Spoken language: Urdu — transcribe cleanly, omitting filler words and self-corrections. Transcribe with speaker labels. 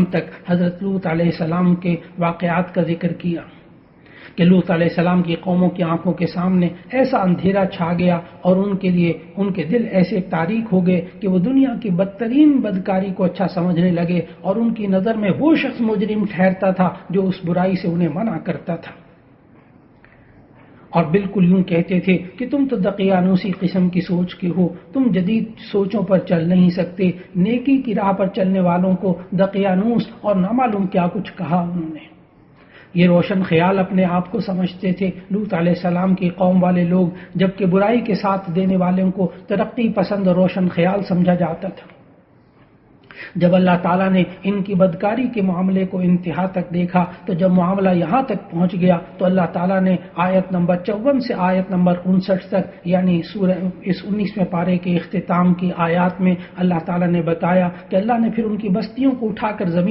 Speaker 1: تک حضرت لوط علیہ السلام کے واقعات کا ذکر کیا کہ لوط علیہ السلام کی قوموں کی آنکھوں کے سامنے ایسا اندھیرا چھا گیا اور ان کے لیے ان کے دل ایسے تاریک ہو گئے کہ وہ دنیا کی بدترین بدکاری کو اچھا سمجھنے لگے، اور ان کی نظر میں وہ شخص مجرم ٹھہرتا تھا جو اس برائی سے انہیں منع کرتا تھا، اور بالکل یوں کہتے تھے کہ تم تو دقیانوسی قسم کی سوچ کے ہو، تم جدید سوچوں پر چل نہیں سکتے۔ نیکی کی راہ پر چلنے والوں کو دقیانوس اور نامعلوم کیا کچھ کہا انہوں نے۔ یہ روشن خیال اپنے آپ کو سمجھتے تھے لوط علیہ السلام کی قوم والے لوگ، جبکہ برائی کے ساتھ دینے والوں کو ترقی پسند اور روشن خیال سمجھا جاتا تھا۔ جب اللہ تعالیٰ نے ان کی بدکاری کے معاملے کو انتہا تک دیکھا تو جب معاملہ یہاں تک پہنچ گیا تو اللہ تعالیٰ نے آیت نمبر 54 سے آیت نمبر 59 تک یعنی سورہ اس 19ویں پارے کے اختتام کی آیات میں اللہ تعالیٰ نے بتایا کہ اللہ نے پھر ان کی بستیوں کو اٹھا کر زمین